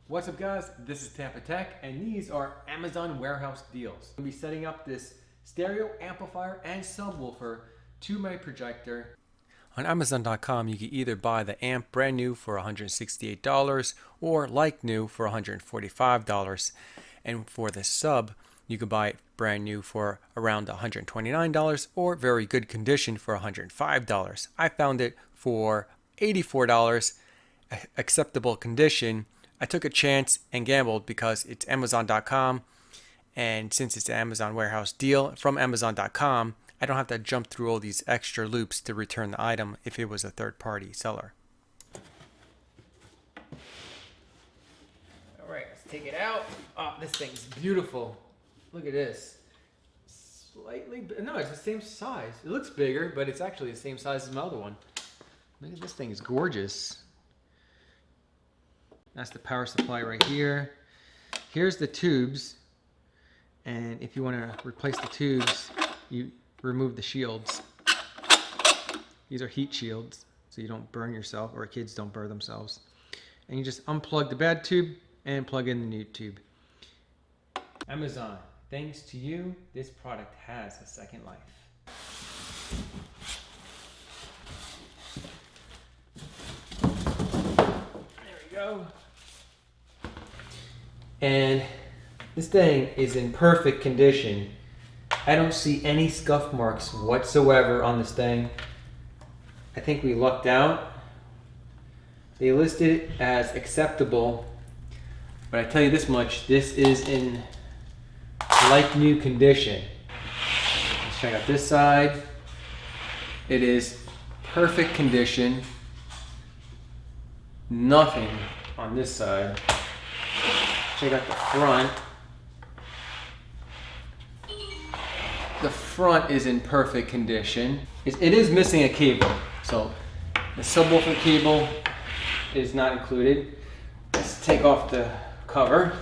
What's up guys, this is Tampatec and these are Amazon warehouse deals. I'm going to be setting up this stereo amplifier and subwoofer to my projector. On Amazon.com you can either buy the amp brand new for $168 or like new for $145, and for the sub you can buy it brand new for around $129 or very good condition for $105. I found it for $84, acceptable condition. I took a chance and gambled because it's Amazon.com, and since it's an Amazon warehouse deal from Amazon.com, I don't have to jump through all these extra loops to return the item if it was a third-party seller. Alright, let's take it out. Oh, this thing's beautiful. Look at this. Slightly, no, it's the same size. It looks bigger, but it's actually the same size as my other one. Look at this thing, it's gorgeous. That's the power supply right here. Here's the tubes, and if you want to replace the tubes, you remove the shields. These are heat shields, so you don't burn yourself, or kids don't burn themselves. And you just unplug the bad tube and plug in the new tube. Amazon, thanks to you, this product has a second life. There we go. And this thing is in perfect condition. I don't see any scuff marks whatsoever on this thing. I think we lucked out. They listed it as acceptable, but I tell you this much, this is in like new condition. Let's check out this side. It is perfect condition. Nothing on this side. Check out the front. The front is in perfect condition. It is missing a cable, so the subwoofer cable is not included. Let's take off the cover.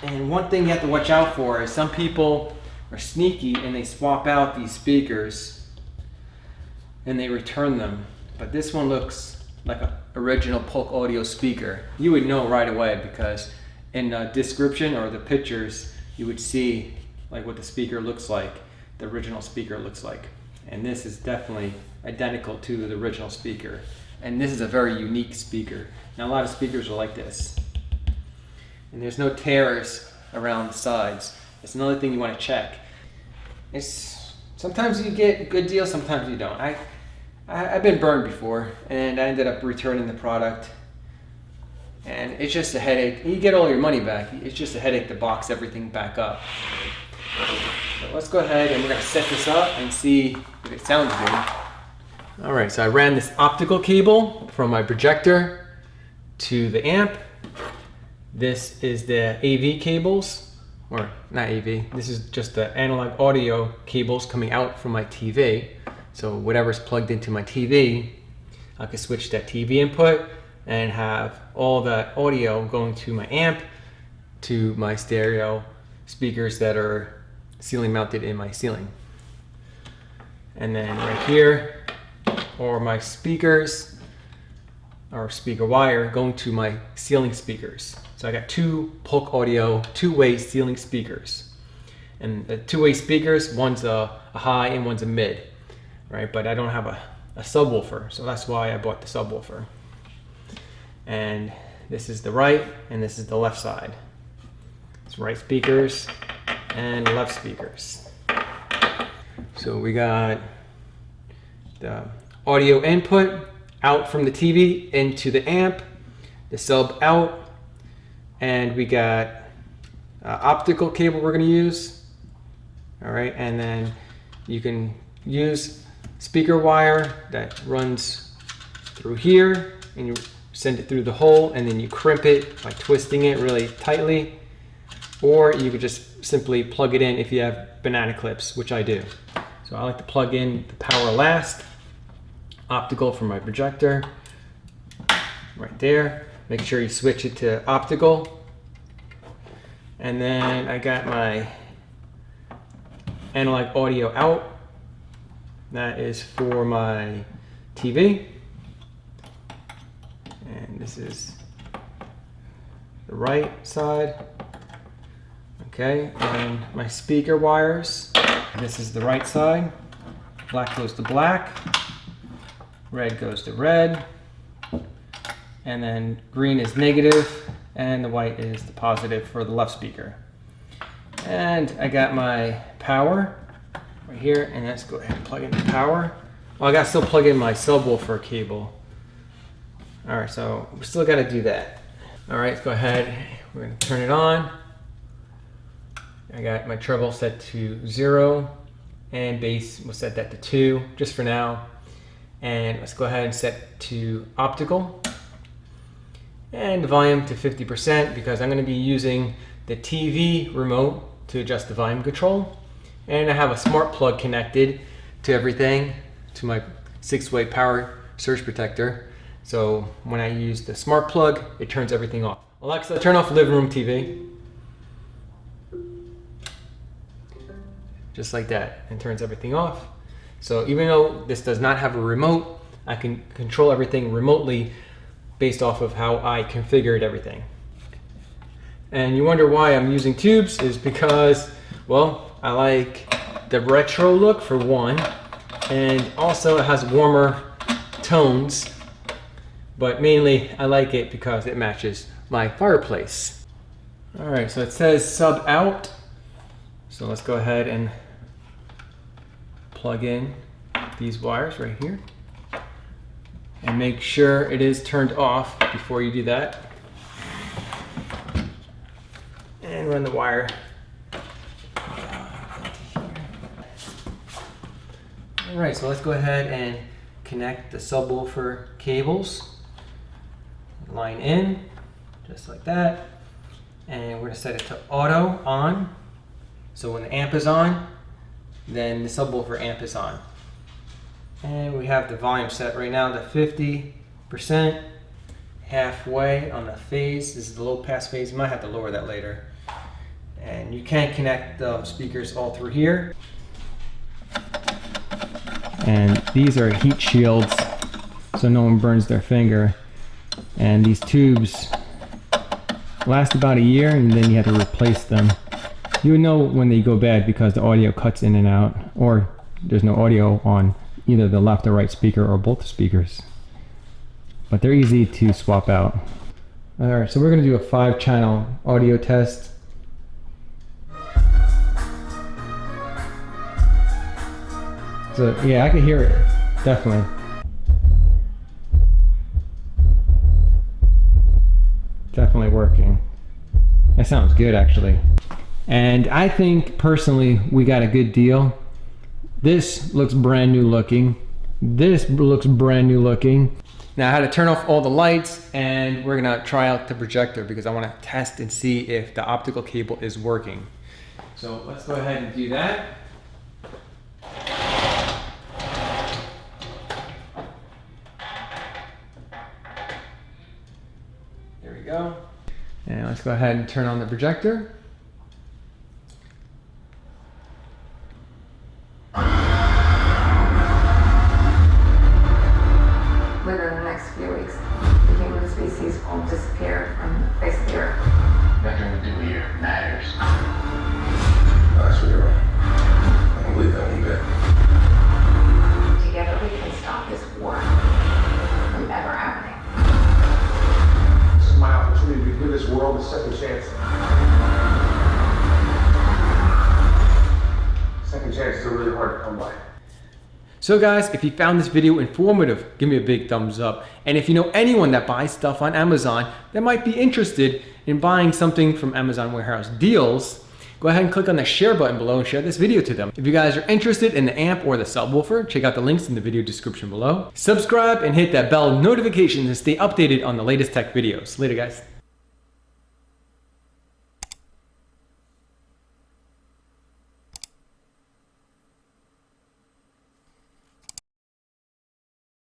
And one thing you have to watch out for is some people are sneaky and they swap out these speakers and they return them. But this one looks like an original Polk Audio speaker. You would know right away because in the description or the pictures you would see like what the speaker looks like, the original speaker looks like. And this is definitely identical to the original speaker. And this is a very unique speaker. Now a lot of speakers are like this. And there's no tears around the sides. It's another thing you want to check. Sometimes you get a good deal, sometimes you don't. I've been burned before, and I ended up returning the product. And it's just a headache. You get all your money back. It's just a headache to box everything back up. So let's go ahead and we're going to set this up and see if it sounds good. Alright, so I ran this optical cable from my projector to the amp. This is the AV cables, or not AV, this is just the analog audio cables coming out from my TV. So whatever's plugged into my TV, I can switch that TV input and have all that audio going to my amp, to my stereo speakers that are ceiling mounted in my ceiling. And then right here are my speakers, or speaker wire, going to my ceiling speakers. So I got two Polk Audio two-way ceiling speakers. And the two-way speakers, one's a high and one's a mid. Right, but I don't have a subwoofer, so that's why I bought the subwoofer. And this is the right and this is the left side. It's right speakers and left speakers. So we got the audio input out from the TV into the amp, the sub out, and we got optical cable we're going to use. All right, and then you can use speaker wire that runs through here, and you send it through the hole, and then you crimp it by twisting it really tightly, or you could just simply plug it in if you have banana clips, which I do. So I like to plug in the power last. Optical from my projector right there. Make sure you switch it to optical, and then I got my analog audio out. That is for my TV. This is the right side. Okay, and my speaker wires. This is the right side. Black goes to black. Red goes to red. And then green is negative, and the white is the positive for the left speaker. And I got my power right here, and let's go ahead and plug in the power. Well, I got to still plug in my subwoofer cable. All right, so we still got to do that. All right, let's go ahead. We're going to turn it on. I got my treble set to 0, and bass we'll set that to 2, just for now. And let's go ahead and set to optical. And the volume to 50% because I'm going to be using the TV remote to adjust the volume control. And I have a smart plug connected to everything, to my 6-way power surge protector. So when I use the smart plug, it turns everything off. Alexa, turn off living room TV. Just like that, and turns everything off. So even though this does not have a remote, I can control everything remotely based off of how I configured everything. And you wonder why I'm using tubes is because, well, I like the retro look for one, and also it has warmer tones, but mainly I like it because it matches my fireplace. All right, so it says sub out. So let's go ahead and plug in these wires right here. And make sure it is turned off before you do that. And run the wire. Alright, so let's go ahead and connect the subwoofer cables. Line in, just like that. And we're going to set it to auto on. So when the amp is on, then the subwoofer amp is on. And we have the volume set right now to 50%, halfway on the phase. This is the low pass phase. You might have to lower that later. And you can connect the speakers all through here. And these are heat shields, so no one burns their finger. And these tubes last about a year, and then you have to replace them. You would know when they go bad because the audio cuts in and out, or there's no audio on either the left or right speaker or both speakers. But they're easy to swap out. Alright, so we're going to do a 5-channel audio test. So yeah, I can hear it, definitely. Definitely working. That sounds good actually. And I think personally we got a good deal. This looks brand new looking. This looks brand new looking. Now I had to turn off all the lights and we're gonna try out the projector because I wanna test and see if the optical cable is working. So let's go ahead and do that. There we go. And let's go ahead and turn on the projector. Within the next few weeks, the human species will disappear from the face of the earth. Nothing we do here matters. I swear, I don't believe that one bit. Together we can stop this war from ever happening. This is my opportunity to give this world a second chance. Second chances are really hard to come by. So guys, if you found this video informative, give me a big thumbs up. And if you know anyone that buys stuff on Amazon that might be interested in buying something from Amazon Warehouse Deals, go ahead and click on the share button below and share this video to them. If you guys are interested in the amp or the subwoofer, check out the links in the video description below. Subscribe and hit that bell notification to stay updated on the latest tech videos. Later guys.